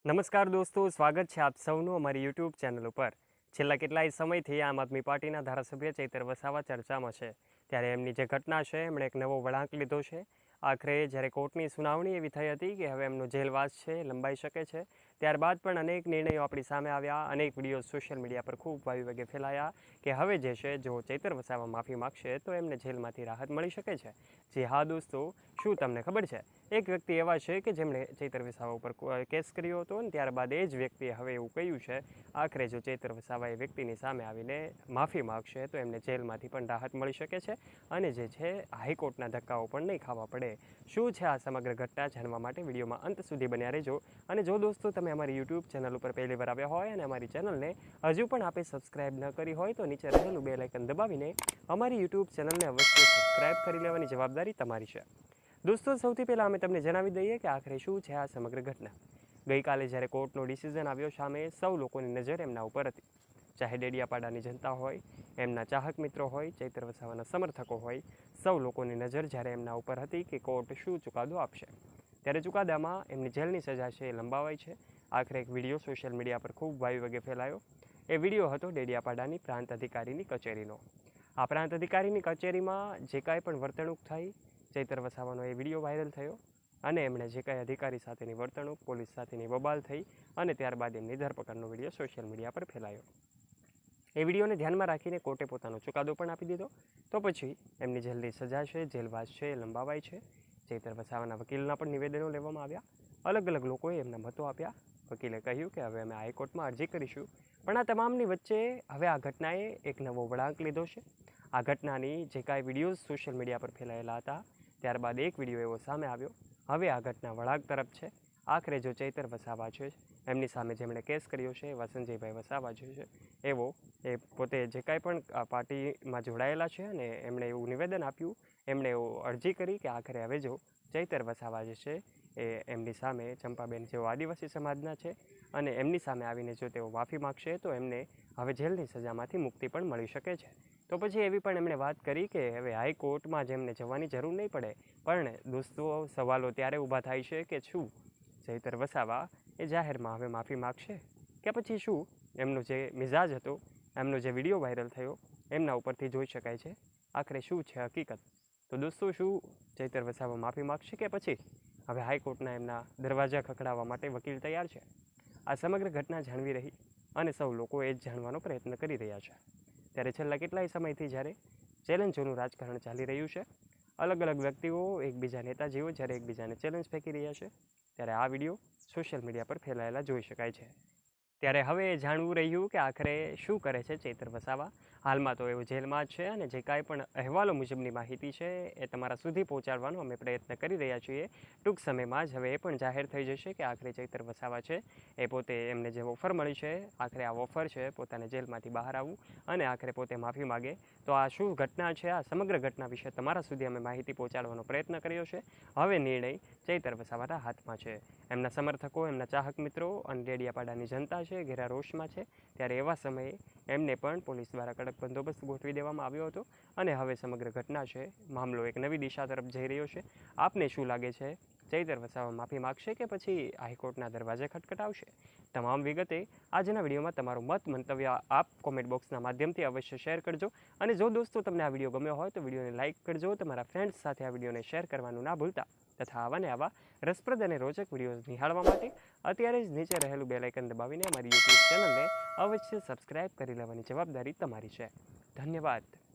નમસ્કાર દોસ્તો, સ્વાગત છે આપ સૌનું અમારી યુટ્યુબ ચેનલ ઉપર। છેલ્લા કેટલાય સમયથી આમ આદમી પાર્ટીના ધારાસભ્ય ચૈતર વસાવા ચર્ચામાં છે, ત્યારે એમની જે ઘટના છે એમણે એક નવો વળાંક લીધો છે। આખરે જ્યારે કોર્ટની સુનાવણી એવી થઈ હતી કે હવે એમનો જેલવાસ છે લંબાઈ શકે છે, ત્યારબાદ પણ અનેક નિર્ણયો આપણી સામે આવ્યા, અનેક વિડીયો સોશિયલ મીડિયા પર ખૂબ વાયુ વેગે ફેલાયા કે હવે જે છે જો ચૈતર વસાવા માફી માગશે તો એમને જેલમાંથી રાહત મળી શકે છે। જી હા દોસ્તો, શું તમને ખબર છે એક વ્યક્તિ એવા છે કે જેમણે ચૈતર વસાવા ઉપર કેસ કર્યો હતો અને ત્યારબાદ એ જ વ્યક્તિએ હવે એવું કહ્યું છે આખરે જો ચૈતર વસાવા એ વ્યક્તિની સામે આવીને માફી માગશે તો એમને જેલમાંથી પણ રાહત મળી શકે છે અને જે છે હાઈકોર્ટના ધક્કાઓ પણ નહીં ખાવા પડે। શું છે આ સમગ્ર ઘટના જાણવા માટે વિડીયોમાં અંત સુધી બન્યા રહેજો। અને જો દોસ્તો તમે અમારી યુટ્યુબ ચેનલ ઉપર પહેલી વાર આવ્યા હોય અને અમારી ચેનલને હજુ પણ આપે સબસ્ક્રાઇબ ન કરી હોય તો નીચે રહેલું બેલ આઇકન દબાવીને અમારી યુટ્યુબ ચેનલને અવશ્ય સબસ્ક્રાઇબ કરી લેવાની જવાબદારી તમારી છે। દોસ્તો સૌથી પહેલાં અમે તમને જણાવી દઈએ કે આખરે શું છે આ સમગ્ર ઘટના। ગઈકાલે જ્યારે કોર્ટનો ડિસિઝન આવ્યો સામે સૌ લોકોની નજર એમના ઉપર હતી, ચાહે ડેડિયાપાડાની જનતા હોય, એમના ચાહક મિત્રો હોય, ચૈતર વસાવાના સમર્થકો હોય, સૌ લોકોની નજર જ્યારે એમના ઉપર હતી કે કોર્ટ શું ચુકાદો આપશે। ત્યારે ચુકાદામાં એમની જેલની સજા છે એ લંબાવાઈ છે। આખરે એક વિડીયો સોશિયલ મીડિયા પર ખૂબ વાયુ વેગે ફેલાયો। એ વિડીયો હતો ડેડિયાપાડાની પ્રાંત અધિકારીની કચેરીનો। આ પ્રાંત અધિકારીની કચેરીમાં જે કાંઈ પણ વર્તણૂક થઈ, ચૈતર વસાવાનો એ વિડીયો વાયરલ થયો અને એમણે જે કાંઈ અધિકારી સાથેની વર્તણૂક, પોલીસ સાથેની બબાલ થઈ અને ત્યારબાદ એમની ધરપકડનો વિડીયો સોશિયલ મીડિયા પર ફેલાયો। એ વિડીયોને ધ્યાનમાં રાખીને કોર્ટે પોતાનો ચુકાદો પણ આપી દીધો। તો પછી એમની જેલની સજા છે, જેલવાસ છે એ લંબાવાઈ છે। ચૈતર વસાવાના વકીલના પણ નિવેદનો લેવામાં આવ્યા, અલગ અલગ લોકોએ એમના મતો આપ્યા। વકીલે કહ્યું કે હવે અમે હાઈકોર્ટમાં અરજી કરીશું, પણ આ તમામની વચ્ચે હવે આ ઘટનાએ એક નવો વળાંક લીધો છે। આ ઘટનાની જે કાંઈ વિડીયોઝ સોશિયલ મીડિયા પર ફેલાયેલા હતા, ત્યારબાદ એક વિડીયો એવો સામે આવ્યો, હવે આ ઘટના વળાંક તરફ છે। આખરે જો ચૈતર વસાવા છે એમની સામે જેમણે કેસ કર્યો છે એવા સંજયભાઈ વસાવા જે છે એવો એ પોતે જે કાંઈ પણ પાર્ટીમાં જોડાયેલા છે અને એમણે એવું નિવેદન આપ્યું, એમણે એવું અરજી કરી કે આખરે હવે જો ચૈતર વસાવા જે છે એ એમની સામે ચંપાબેન જેઓ આદિવાસી સમાજના છે અને એમની સામે આવીને જો તેઓ માફી માગશે તો એમને હવે જેલની સજામાંથી મુક્તિ પણ મળી શકે છે। તો પછી એવી પણ એમણે વાત કરી કે હવે હાઈકોર્ટમાં જેમને જવાની જરૂર નહીં પડે, પણ દોસ્તો સવાલો ત્યારે ઊભા થાય છે કે શું ચૈતર વસાવા એ જાહેરમાં હવે માફી માગશે કે પછી શું એમનો જે મિજાજ હતો, એમનો જે વિડીયો વાયરલ થયો એમના ઉપરથી જોઈ શકાય છે આખરે શું છે હકીકત। તો દોસ્તો શું ચૈતર વસાવા માફી માગશે કે પછી હવે હાઈકોર્ટના એમના દરવાજા ખખડાવવા માટે વકીલ તૈયાર છે? આ સમગ્ર ઘટના જાણવી રહી અને સૌ લોકો એ જ જાણવાનો પ્રયત્ન કરી રહ્યા છે। ત્યારે છેલ્લા કેટલાય સમયથી જ્યારે ચેલેન્જોનું રાજકારણ ચાલી રહ્યું છે, અલગ અલગ વ્યક્તિઓ એકબીજા નેતાજીઓ જ્યારે એકબીજાને ચેલેન્જ ફેંકી રહ્યા છે, ત્યારે આ વિડીયો સોશિયલ મીડિયા પર ફેલાયેલા જોઈ શકાય છે। ત્યારે હવે એ જાણવું રહ્યું કે આખરે શું કરે છે ચૈતર વસાવા। હાલમાં તો એવો જેલમાં જ છે અને જે કાંઈ પણ અહેવાલો મુજબની માહિતી છે એ તમારા સુધી પહોંચાડવાનો અમે પ્રયત્ન કરી રહ્યા છીએ। ટૂંક સમયમાં જ હવે એ પણ જાહેર થઈ જશે કે આખરે ચૈતર વસાવા છે એ પોતે એમને જે ઓફર મળી છે, આખરે આ ઓફર છે પોતાને જેલમાંથી બહાર આવવું અને આખરે પોતે માફી માગે તો આ શું ઘટના છે, આ સમગ્ર ઘટના વિશે તમારા સુધી અમે માહિતી પહોંચાડવાનો પ્રયત્ન કર્યો છે। હવે નિર્ણય ચૈતર વસાવાના હાથમાં છે। એમના સમર્થકો, એમના ચાહક મિત્રો અને ડેડિયાપાડાની જનતા છે ઘેરા રોષમાં છે। ત્યારે એવા સમયે એમને પણ પોલીસ દ્વારા કડક બંદોબસ્ત ગોઠવી દેવામાં આવ્યો હતો અને હવે સમગ્ર ઘટના છે, મામલો એક નવી દિશા તરફ જઈ રહ્યો છે। આપને શું લાગે છે, ચૈતર વસાવા માફી માગશે કે પછી હાઈકોર્ટના દરવાજે ખટખટાવશે? તમામ વિગતે આજના વિડીયોમાં તમારું મત મંતવ્ય આપ કોમેન્ટ બોક્સના માધ્યમથી અવશ્ય શેર કરજો। અને જો દોસ્તો તમને આ વિડીયો ગમ્યો હોય તો વિડીયોને લાઇક કરજો, તમારા ફ્રેન્ડ્સ સાથે આ વિડીયોને શેર કરવાનું ના ભૂલતા તથા આવા ને આવા રસપ્રદ અને રોચક વિડીયોઝ નિહાળવા માટે અત્યારે જ નીચે રહેલું બેલ આઇકન દબાવીને અમારી યુટ્યુબ ચેનલને અવશ્ય સબસ્ક્રાઇબ કરી લેવાની જવાબદારી તમારી છે। ધન્યવાદ।